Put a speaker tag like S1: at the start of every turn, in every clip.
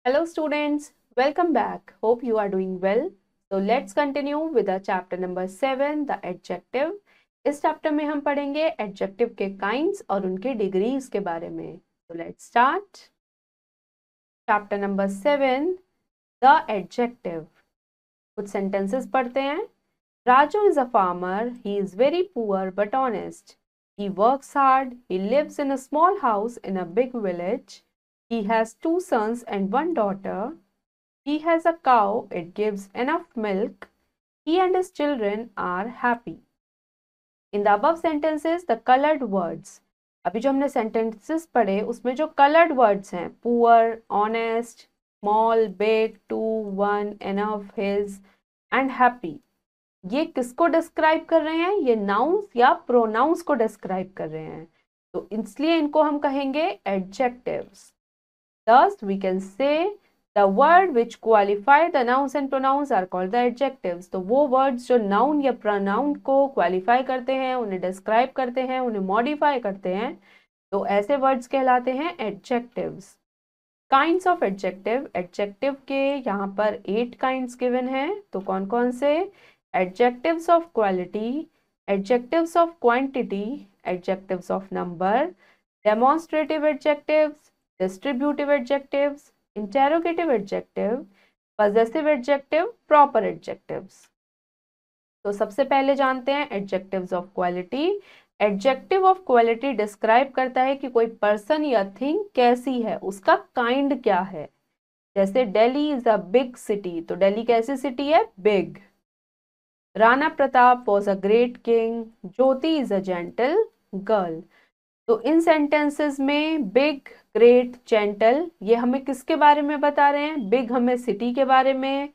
S1: Hello students, welcome back. Hope you are doing well. So let's continue with our chapter number 7, the adjective. इस chapter में हम पढ़ेंगे adjective के kinds और उनके degrees के बारे में. So let's start. Chapter number 7, the adjective. कुछ sentences पढ़ते हैं. Raju is a farmer. He is very poor but honest. He works hard. He lives in a small house in a big village. He has 2 sons and 1 daughter. He has a cow. It gives enough milk. He and his children are happy. In the above sentences, the colored words. अभी जो हमने sentences पढ़े उसमें जो colored words हैं poor, honest, small, big, 2, 1, enough, his and happy. ये किसको describe कर रहे हैं? ये नाउन्स या प्रोनाउंस को डिस्क्राइब कर रहे हैं, तो इसलिए इनको हम कहेंगे adjectives. Thus we can say the word which qualify the nouns and pronouns are called the adjectives. तो वो words जो noun या pronoun को qualify करते हैं, उन्हें describe करते हैं, उन्हें modify करते हैं, तो ऐसे words कहलाते हैं adjectives. Kinds of adjective. Adjective के यहाँ पर 8 kinds given हैं, तो कौन कौन से? Adjectives of quality, adjectives of quantity, adjectives of number, demonstrative adjectives, distributive adjectives, interrogative adjective, possessive adjective, proper adjectives. तो सबसे पहले जानते हैं adjectives of quality. Adjective of quality describe करता है कि कोई person या thing कैसी है, उसका kind क्या है. जैसे Delhi is a big city, तो Delhi कैसी city है? Big. Rana Pratap was a great king. Jyoti is a gentle girl. तो इन सेंटेंसेस में बिग, ग्रेट, जेंटल ये हमें किसके बारे में बता रहे हैं? बिग हमें सिटी के बारे में,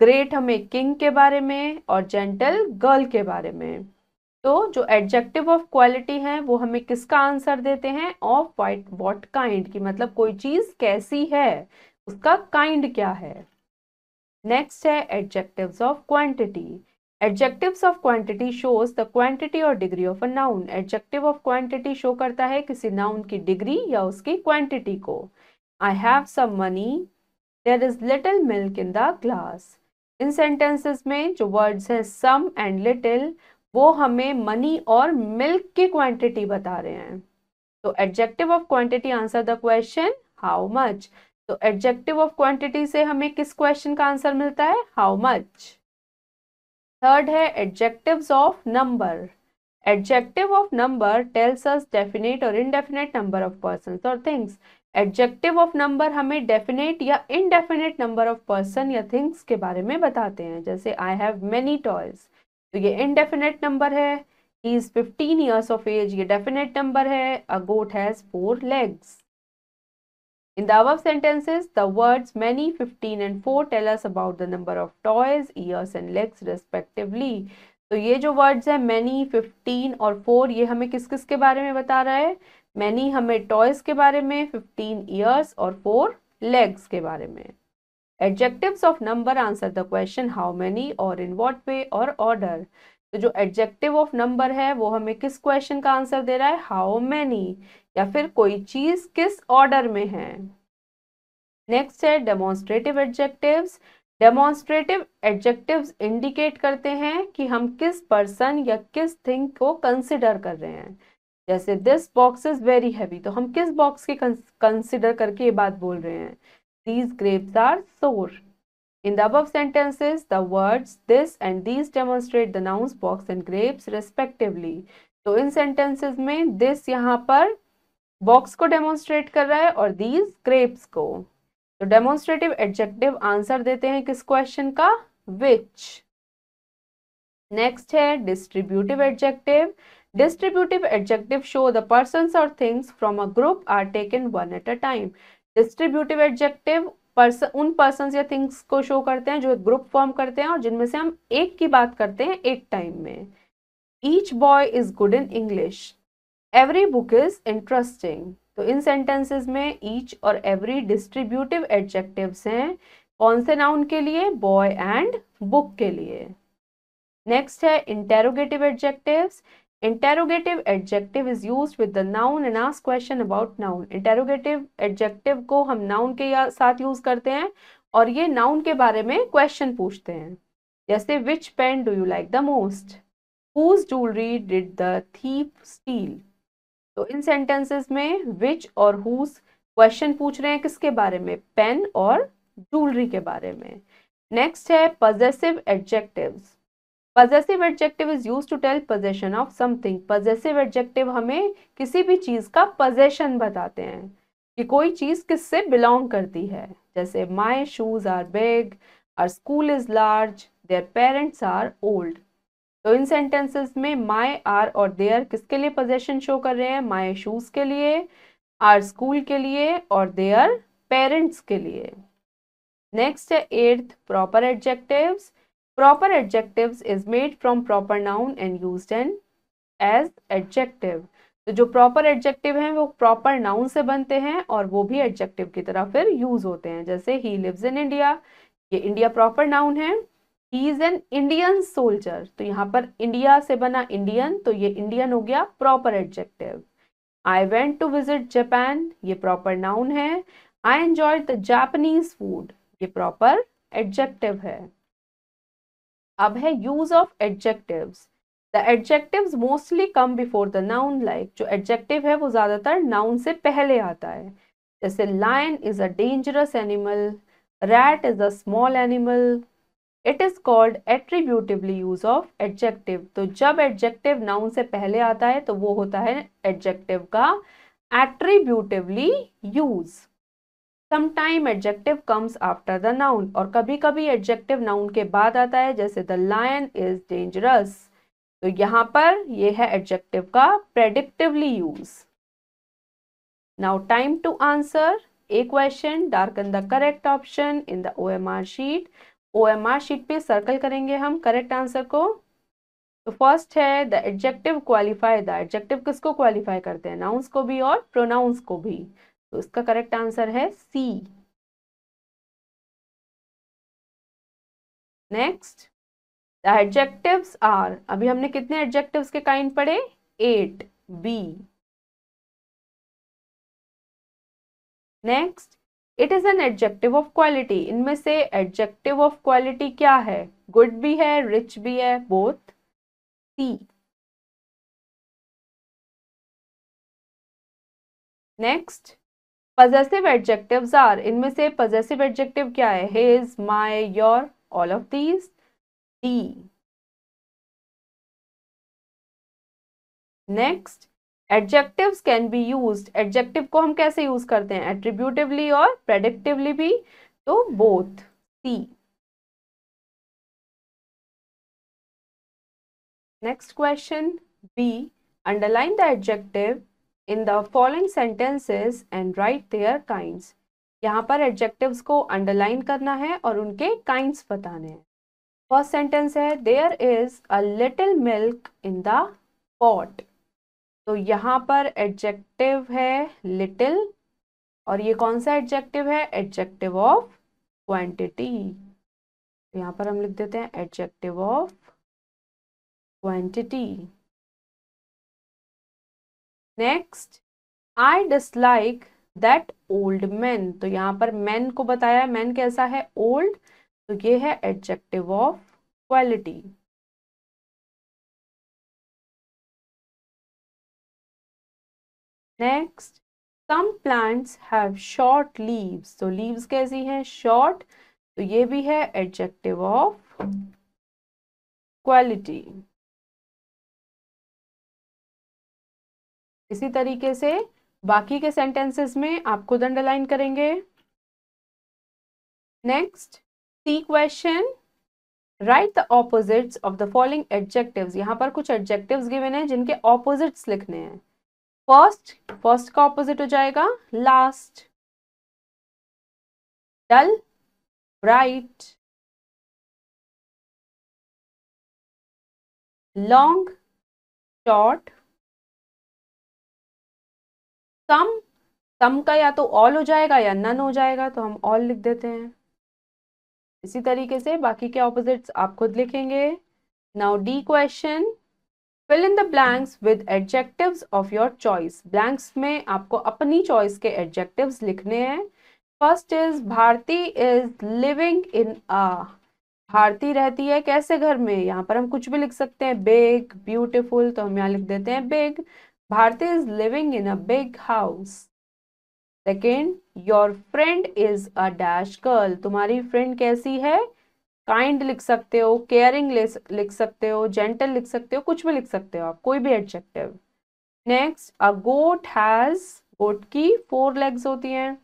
S1: ग्रेट हमें किंग के बारे में और जेंटल गर्ल के बारे में. तो जो एडजेक्टिव ऑफ क्वालिटी है वो हमें किसका आंसर देते हैं? ऑफ व्हाट काइंड की, मतलब कोई चीज कैसी है, उसका काइंड क्या है. नेक्स्ट है adjectives of quantity. Adjectives of quantity shows the quantity or degree of a noun. Adjective of quantity show करता है किसी noun की degree या उसकी quantity को. I have some money. There is little milk in the glass. In sentences में जो words हैं some and little वो हमें money और milk की quantity बता रहे हैं. तो adjective of quantity answer the question how much. तो adjective of quantity से हमें किस question का आंसर मिलता है? How much. थर्ड है adjectives of number. Adjective of number tells us definite और इनडेफिनेट नंबर ऑफ पर्सन्स और थिंग्स. एडजेक्टिव ऑफ नंबर हमें डेफिनेट या इनडेफिनेट नंबर ऑफ पर्सन या थिंग्स के बारे में बताते हैं. जैसे आई हैव मेनी टॉयज, तो ये इनडेफिनेट नंबर है. He is 15 years of age, ये डेफिनेट नंबर है. अ goat has 4 legs. In the above sentences, the words many, 15 and 4 tell us about the number of toys, ears and legs respectively. तो ये जो words हैं many, 15 और 4 ये हमें किस किस के बारे में बता रहा है? many हमें toys के बारे में, 15 ears और 4 legs के बारे में. Adjectives of number answer the question how many or in what way or order. तो जो adjective of number है वो हमें किस question का आंसर दे रहा है? how many, या फिर कोई चीज किस ऑर्डर में है. नेक्स्ट है demonstrative adjectives. Demonstrative adjectives indicate करते हैं कि हम किस पर्सन या किस थिंग को कंसिडर कर रहे हैं. जैसे this box is very heavy, तो हम किस बॉक्स की कंसिडर करके ये बात बोल रहे हैं? दीज ग्रेप्स आर सोर. In the above sentences, the words this and these demonstrate the nouns box and grapes respectively. तो इन sentences में this यहाँ पर बॉक्स को डेमोन्स्ट्रेट कर रहा है और these grapes को. तो डेमोन्स्ट्रेटिव एडजेक्टिव आंसर देते हैं किस क्वेश्चन का? which. नेक्स्ट है distributive adjective. Distributive adjective show the persons और things from a group are taken one at a time. Distributive adjective उन पर्सन्स या थिंग्स को शो करते हैं जो एक ग्रुप फॉर्म करते हैं और जिनमें से हम एक की बात करते हैं एक टाइम में. Each boy is good in English. Every book is interesting. तो इन सेंटेंसेस में ईच और एवरी डिस्ट्रीब्यूटिव एडजेक्टिव्स हैं. कौन से नाउन के लिए? बॉय एंड बुक के लिए. नेक्स्ट है interrogative adjectives. Interrogative adjective is used with the noun and ask question about noun. Interrogative adjective को हम नाउन के साथ यूज करते हैं और ये नाउन के बारे में क्वेश्चन पूछते हैं। जैसे which pen do you like the most, whose jewellery did the thief steal. तो इन सेंटेंसेस में विच और हुज क्वेश्चन पूछ रहे हैं किसके बारे में, पेन और ज्वेलरी के बारे में। नेक्स्ट है possessive adjectives. Possessive adjective is used to tell possession of something. Possessive adjective हमें किसी भी चीज का पोजेशन बताते हैं कि कोई चीज किससे बिलोंग करती है। जैसे my shoes are big, our school is large, their parents are old. तो इन सेंटेंसेस में माई, आर और देयर किसके लिए पोजेशन शो कर रहे हैं, माई शूज के लिए, आर स्कूल के लिए और देयर पेरेंट्स के लिए। नेक्स्ट है eighth proper adjectives. Proper adjectives is made from proper noun and used as adjective. तो जो प्रॉपर एडजेक्टिव हैं वो प्रॉपर नाउन से बनते हैं और वो भी एडजेक्टिव की तरह फिर यूज होते हैं। जैसे ही लिव्स इन इंडिया, ये इंडिया प्रॉपर नाउन है। He is an Indian soldier, तो यहाँ पर इंडिया से बना इंडियन, तो ये इंडियन हो गया proper adjective. I went to visit Japan, ये प्रॉपर नाउन है। I enjoyed the Japanese food, ये प्रॉपर एडजेक्टिव है। अब है use of adjectives. The adjectives mostly come before the noun, like जो एडजेक्टिव है वो ज्यादातर नाउन से पहले आता है। जैसे lion is a dangerous animal, rat is a small animal. It is called attributively use of adjective. तो जब एडजेक्टिव नाउन से पहले आता है तो वो होता है एडजेक्टिव का attributively use. Sometime adjective comes after the noun, और कभी कभी एडजेक्टिव नाउन के बाद आता है। जैसे द लायन इज डेंजरस, तो यहां पर ये है एडजेक्टिव का predictively use. Now time to answer a question. Darken the correct option in the OMR sheet. OMR sheet पे सर्कल करेंगे हम करेक्ट आंसर को। तो फर्स्ट है the adjective qualify. The adjective किसको क्वालिफाई करते हैं, नाउन्स को भी और प्रोनाउंस को भी। तो इसका करेक्ट आंसर है C. Next the adjectives are, अभी हमने कितने एडजेक्टिव्स के काइंड पढ़े, 8 B. Next it is an adjective of quality. इनमें से एडजेक्टिव ऑफ क्वालिटी क्या है, गुड भी है, रिच भी है, both. C. Next possessive adjectives are, इनमें से पजेसिव एडजेक्टिव क्या है, his, my, your, all of these. D. Next adjectives can be used. Adjective को हम कैसे यूज करते हैं, एट्रीब्यूटिवली और प्रेडिक्टिवली भी, तो both. C. Next question B, underline the adjective in the following sentences and write their kinds. यहाँ पर एडजेक्टिव्स को अंडरलाइन करना है और उनके काइंड्स बताने हैं। फर्स्ट सेंटेंस है there is a little milk in the pot. तो यहाँ पर एडजेक्टिव है लिटिल और ये कौन सा एडजेक्टिव है, एडजेक्टिव ऑफ क्वांटिटी। तो यहाँ पर हम लिख देते हैं adjective of quantity. Next I dislike that old man. तो यहाँ पर मैन को बताया, मैन कैसा है, ओल्ड, तो ये है adjective of quality. Next some plants have short leaves. तो लीव्स कैसी हैं, शॉर्ट, तो ये भी है एडजेक्टिव ऑफ क्वालिटी। इसी तरीके से बाकी के सेंटेंसेस में आप खुद अंडरलाइन करेंगे। Next C question, write the opposites of the following adjectives. यहाँ पर कुछ एडजेक्टिव्स गिवन है जिनके ऑपोजिट्स लिखने हैं। फर्स्ट का ऑपोजिट हो जाएगा लास्ट, डल, ब्राइट, लॉन्ग, शॉर्ट, सम का या तो ऑल हो जाएगा या नन हो जाएगा, तो हम ऑल लिख देते हैं। इसी तरीके से बाकी के ऑपोजिट्स आप खुद लिखेंगे। Now D question, fill in the blanks with adjectives of your choice. Blanks में आपको अपनी चॉइस के एडजेक्टिव्स लिखने हैं। First is Bharti is living in a. Bharti रहती है कैसे घर में, यहाँ पर हम कुछ भी लिख सकते हैं, बिग, ब्यूटीफुल, तो हम यहाँ लिख देते हैं big. Bharti is living in a big house. Second, your friend is a dash girl. तुम्हारी फ्रेंड कैसी है, काइंड लिख सकते हो, केयरिंग लिख सकते हो, जेंटल लिख सकते हो, कुछ भी लिख सकते हो आप, कोई भी adjective. Next, a goat has, goat की 4 लेग्स होती हैं,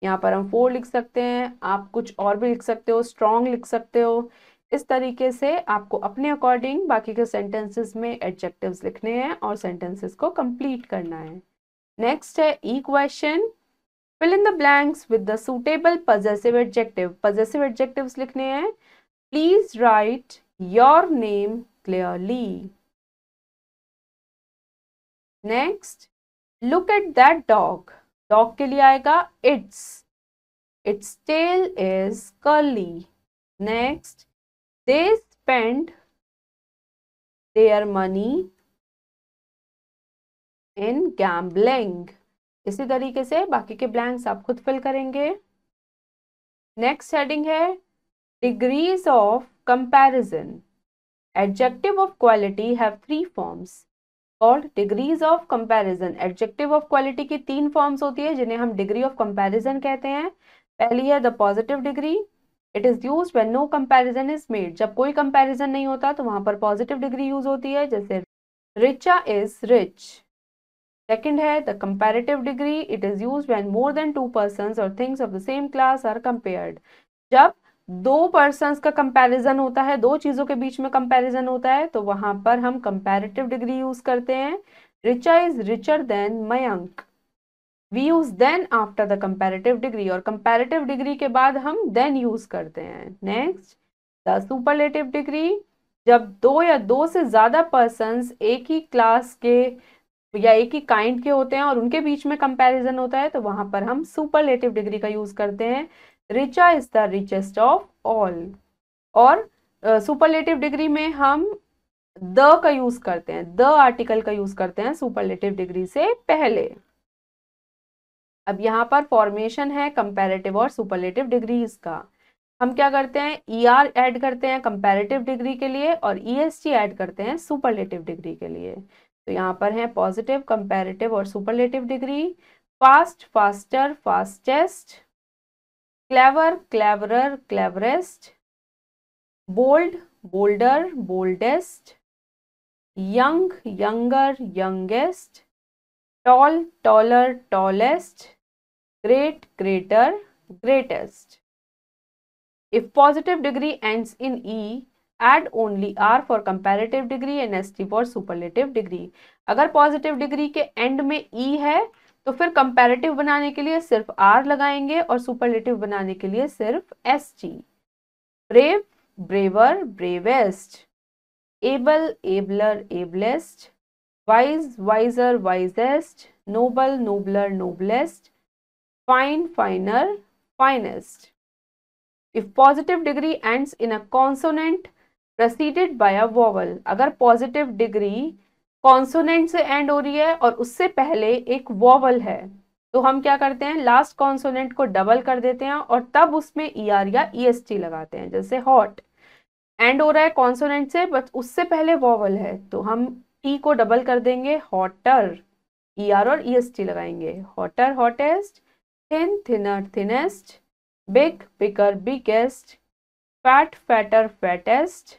S1: यहाँ पर हम 4 लिख सकते हैं, आप कुछ और भी लिख सकते हो, स्ट्रॉन्ग लिख सकते हो। इस तरीके से आपको अपने अकॉर्डिंग बाकी के सेंटेंसेस में एडजेक्टिव्स लिखने हैं और सेंटेंसेस को कंप्लीट करना है। नेक्स्ट है E question, fill in the blanks with the suitable possessive adjective. Possessive adjectives लिखने हैं। Please write your name clearly. Next, look at that dog. Dog के लिए आएगा its tail is curly. Next, they spend their money in gambling. इसी तरीके से बाकी के ब्लैंक्स आप खुद फिल करेंगे। नेक्स्ट हेडिंग है degrees of comparison. Adjective of quality have 3 forms called degrees of comparison. Adjective of quality की 3 फॉर्म्स होती है जिन्हें हम डिग्री ऑफ कंपैरिजन कहते हैं। पहली है the positive degree, it is use when no comparison is made. जब कोई कंपैरिजन नहीं होता तो वहां पर पॉजिटिव डिग्री यूज होती है, जैसे रिचा इज रिच। सेकंड है the comparative degree, it is use when more than 2 persons और things of the same class are compared. जब 2 पर्सन्स का कंपैरिजन होता है, 2 चीजों के बीच में कंपैरिजन होता है, तो वहां पर हम कंपैरेटिव डिग्री यूज करते हैं। Richa is richer than Mayank, we use than after the comparative degree, और कंपैरेटिव डिग्री के बाद हम देन यूज करते हैं। नेक्स्ट, द सुपरलेटिव डिग्री, जब 2 या 2 से ज्यादा पर्सन्स एक ही क्लास के या एक ही काइंड के होते हैं और उनके बीच में कंपैरिजन होता है, तो वहां पर हम सुपरलेटिव डिग्री का यूज करते हैं। Richa is the richest of all. और सुपरलेटिव डिग्री में हम द का यूज करते हैं, द आर्टिकल का यूज करते हैं सुपरलेटिव डिग्री से पहले। अब यहाँ पर फॉर्मेशन है कंपैरेटिव और सुपरलेटिव डिग्रीज का। हम क्या करते हैं, ER ऐड करते हैं कंपैरेटिव डिग्री के लिए और EST ऐड करते हैं सुपरलेटिव डिग्री के लिए। तो यहाँ पर है पॉजिटिव, कंपैरेटिव और superlative degree. Fast, faster, fastest. Clever, cleverer, cleverest. Bold, bolder, boldest. Young, younger, youngest. Tall, taller, tallest. great, greater, greatest. If positive degree ends in E, add only R for comparative degree and ST for superlative degree. अगर positive degree के end में E है तो फिर comparative बनाने के लिए सिर्फ R लगाएंगे और superlative बनाने के लिए सिर्फ ST. Brave, braver, bravest. Able, abler, ablest. Wise, wiser, wisest. Noble, nobler, noblest. Fine, finer, finest. If positive degree ends in a consonant preceded by a vowel, अगर positive degree consonant से end हो रही है और उससे पहले एक vowel है, तो हम क्या करते हैं, लास्ट consonant को डबल कर देते हैं और तब उसमें ER या EST लगाते हैं। जैसे hot, end हो रहा है consonant से बट उससे पहले vowel है, तो हम T को डबल कर देंगे, hotter, ER और EST लगाएंगे। hotter, hottest, thin, thinner, thinnest, big, bigger, biggest, fat, fatter, fattest,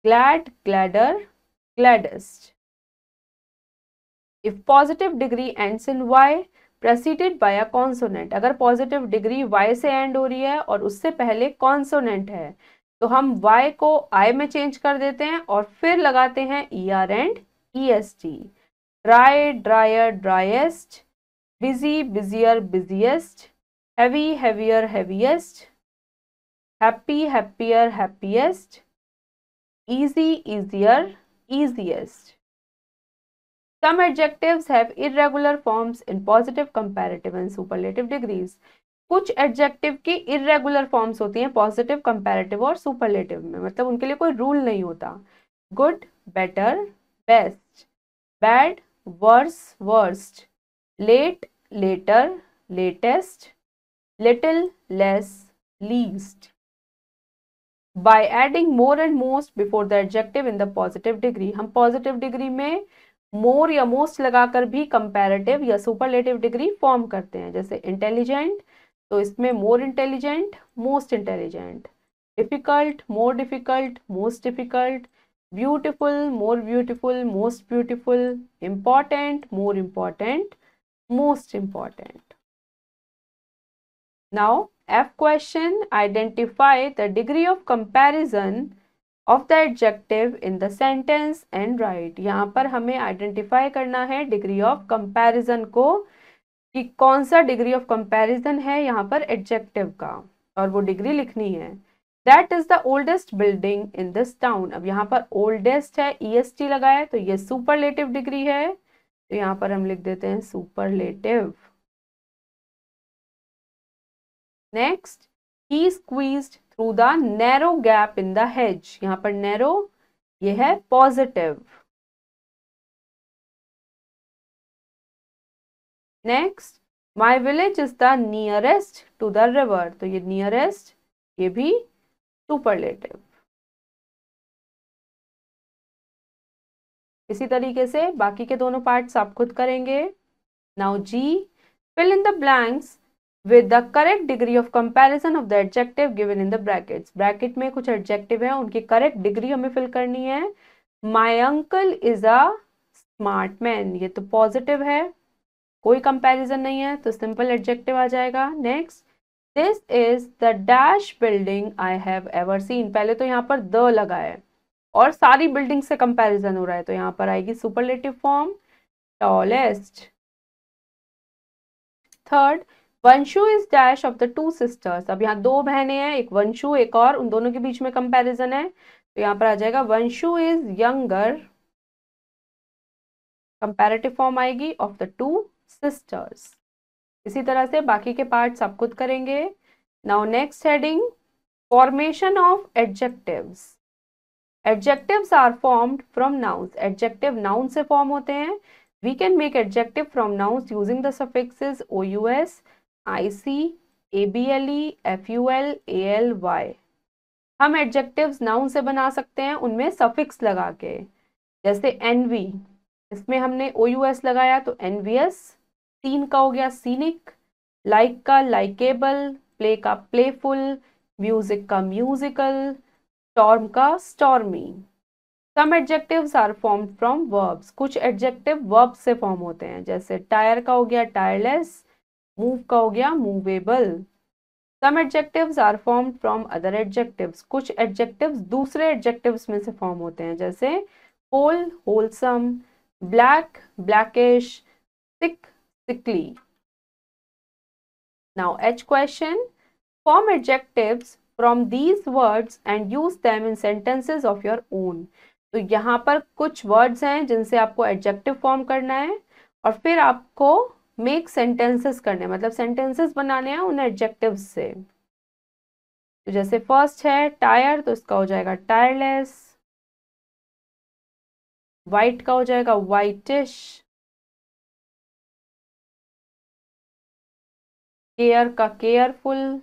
S1: glad, gladder, gladdest. If positive degree ends in Y preceded by a consonant, अगर positive degree Y से end हो रही है और उससे पहले consonant है, तो हम Y को I में चेंज कर देते हैं और फिर लगाते हैं ER and EST. Dry, drier, driest. Busy, busier, busiest. Heavy, heavier, heaviest. Happy, happier, happiest. Easy, easier, easiest. Some adjectives have irregular forms in positive, comparative and superlative degrees. कुछ adjective की irregular forms होती हैं positive, comparative और superlative में, मतलब उनके लिए कोई रूल नहीं होता। Good, better, best, bad, worse, worst, late, later, latest, little, less, least. By adding more and most before the adjective in the positive degree, हम positive degree में more या most लगाकर भी comparative या superlative degree form करते हैं. जैसे intelligent, तो इसमें more intelligent, most intelligent. Difficult, more difficult, most difficult. Beautiful, more beautiful, most beautiful. Important, more important, most important. Now, F question, identify the degree of comparison of the adjective in the sentence and write. यहाँ पर हमें identify करना है degree of comparison को, कि कौन सा degree of comparison है यहाँ पर adjective का, और वो degree लिखनी है. That is the oldest building in this town. अब यहाँ पर oldest है, est लगाया, तो ये superlative degree है, तो यहाँ पर हम लिख देते हैं superlative. Next, he squeezed through the narrow gap in the hedge. यहाँ पर narrow ये है positive. Next, my village is the nearest to the river. तो ये nearest ये भी superlative. इसी तरीके से बाकी के दोनों पार्ट्स आप खुद करेंगे. Now G, fill in the blanks with the correct degree of comparison of the adjective given in the brackets. Bracket में कुछ adjective है, उनकी correct degree हमें fill करनी है. My uncle is a smart man. ये तो positive है, कोई comparison नहीं है, तो simple adjective आ जाएगा. Next, this is the dash building I have ever seen. पहले तो यहाँ पर the लगा है और सारी बिल्डिंग से कंपैरिजन हो रहा है, तो यहाँ पर आएगी superlative form tallest. Third, Vanshu is dash of the two sisters. अब यहाँ दो बहनें हैं, एक वंशु एक और, उन दोनों के बीच में कंपैरिजन है, तो यहाँ पर आ जाएगा Vanshu is younger, comparative form आएगी ऑफ द टू सिस्टर्स. इसी तरह से बाकी के पार्ट्स आप खुद करेंगे. Now next heading, formation of adjectives. Adjectives are formed from nouns. Adjective noun से form होते हैं. We can make adjective from nouns using the suffixes ous, ic, able, ful, al, y. हम adjectives noun से बना सकते हैं उनमें suffix लगा के. जैसे envy, इसमें हमने ous लगाया तो envious, scene का हो गया scenic, like का likeable, play का playful, music का musical, storm का stormy. Some adjectives are formed from verbs. कुछ adjective verbs से form होते हैं, जैसे tire का हो गया tireless, move का हो गया movable. Some adjectives are formed from other adjectives. कुछ adjectives दूसरे adjectives में से form होते हैं, जैसे whole, wholesome, black, blackish, sick, sickly. Now H question, form adjectives from these words and use them in sentences of your own. तो यहाँ पर कुछ words हैं जिनसे आपको adjective form करना है और फिर आपको make sentences करने हैं, मतलब sentences बनाने हैं उन adjectives से. तो जैसे first है tire, तो इसका हो जाएगा tireless. white का हो जाएगा whitish. care का careful.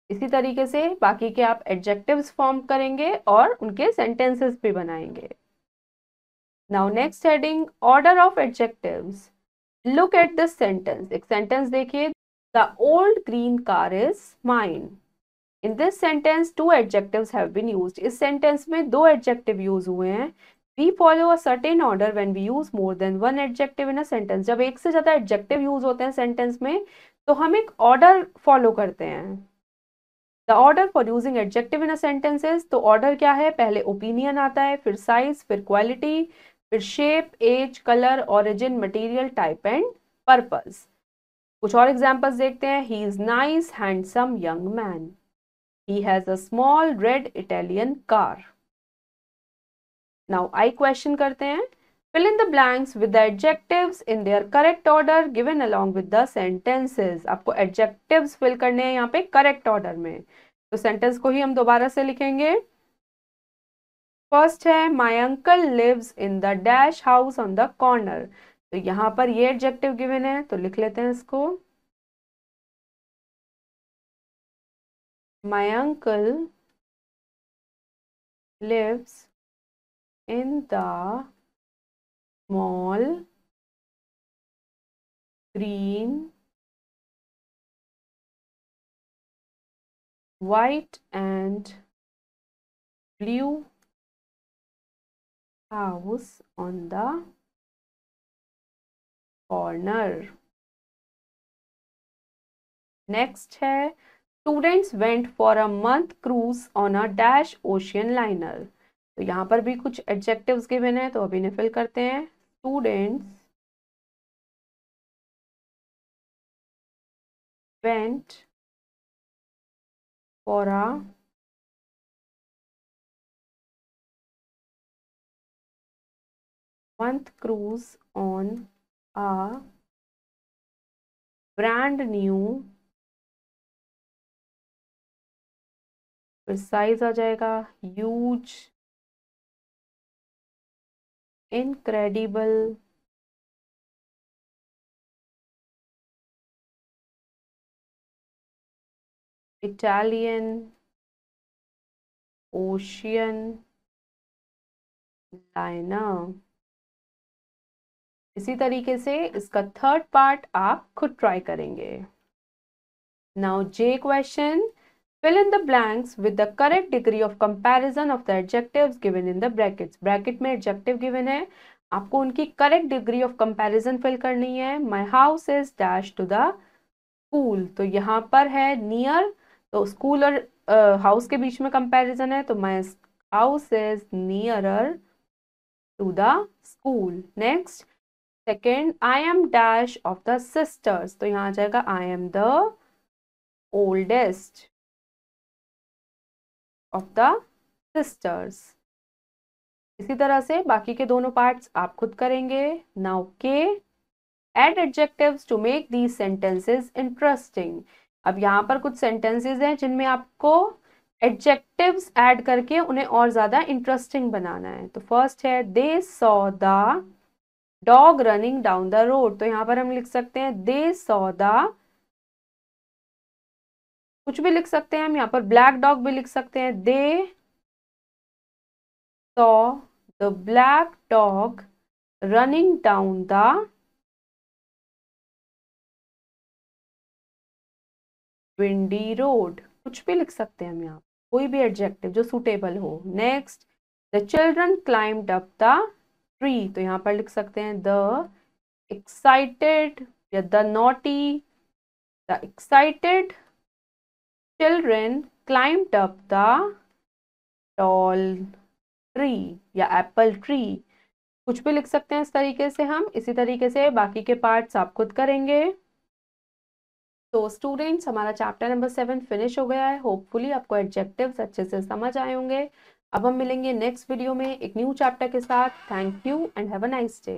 S1: इसी तरीके से बाकी के आप एडजेक्टिव्स फॉर्म करेंगे और उनके सेंटेंसेस भी बनाएंगे. Now next heading, order of adjectives. Look at this sentence. एक सेंटेंस देखिए, the old green car is mine. In this sentence two adjectives have been used. इस सेंटेंस में दो एडजेक्टिव यूज हुए हैं. We follow a certain order when we use more than one adjective in a sentence. जब एक से ज्यादा adjective use होते हैं सेंटेंस में तो हम एक ऑर्डर फॉलो करते हैं. The order for using adjective in a sentence is, तो order क्या है, पहले opinion आता है, फिर size, फिर quality, फिर shape, age, color, origin, material, type and purpose. कुछ और examples देखते हैं. He is nice, handsome young man. He has a small red Italian car. Now I question करते हैं. Fill in the blanks with the adjectives in their correct order given along with the sentences. आपको adjectives fill करने हैं यहाँ पे correct order में. तो sentence को ही हम दोबारा से लिखेंगे. फर्स्ट है my uncle lives in the dash house on the corner. तो यहाँ पर ये एडजेक्टिव गिवन है तो लिख लेते हैं इसको। My uncle lives in the small green white and blue house on the corner। Next है students went for a month cruise on a dash ocean liner. तो यहाँ पर भी कुछ एडजेक्टिव्स गिवन है तो अभी इन्हें फिल करते हैं। Students went for a month cruise on a brand new, फिर साइज आ जाएगा huge, incredible, Italian, ocean liner. इसी तरीके से इसका थर्ड पार्ट आप खुद ट्राई करेंगे। Now J question, fill in the blanks with the correct degree of comparison of the adjectives given in the brackets। Bracket में एडजेक्टिव गिवन है, आपको उनकी correct degree of comparison fill करनी है। My house is dash to the school, तो यहाँ पर है नियर, तो स्कूल और हाउस के बीच में कंपैरिजन है, तो my house is nearer to the school. Next second, I am dash of the sisters, तो यहाँ आ जाएगा I am the oldest of the sisters. इसी तरह से बाकी के दोनों पार्ट्स आप खुद करेंगे। नाउ के add adjectives to make these sentences interesting. अब यहाँ पर कुछ सेंटेंसेस हैं जिनमें आपको एडजेक्टिव्स ऐड करके उन्हें और ज्यादा इंटरेस्टिंग बनाना है। तो फर्स्ट है they saw the dog running down the road, तो यहाँ पर हम लिख सकते हैं दे सॉ द, कुछ भी लिख सकते हैं हम, यहाँ पर ब्लैक डॉग भी लिख सकते हैं, they saw the black dog running down the windy road, कुछ भी लिख सकते हैं हम यहाँ, कोई भी एडजेक्टिव जो सुटेबल हो। Next, the children climbed up the tree, तो यहाँ पर लिख सकते हैं द एक्साइटेड या the naughty, the excited children climbed up the tall tree या एप्पल ट्री, कुछ भी लिख सकते हैं इस तरीके से हम। इसी तरीके से बाकी के पार्ट्स आप खुद करेंगे। तो स्टूडेंट्स हमारा चैप्टर नंबर 7 फिनिश हो गया है। होपफुली आपको एडजेक्टिव्स अच्छे से समझ आए होंगे। अब हम मिलेंगे नेक्स्ट वीडियो में एक न्यू चैप्टर के साथ। Thank you and have a nice day.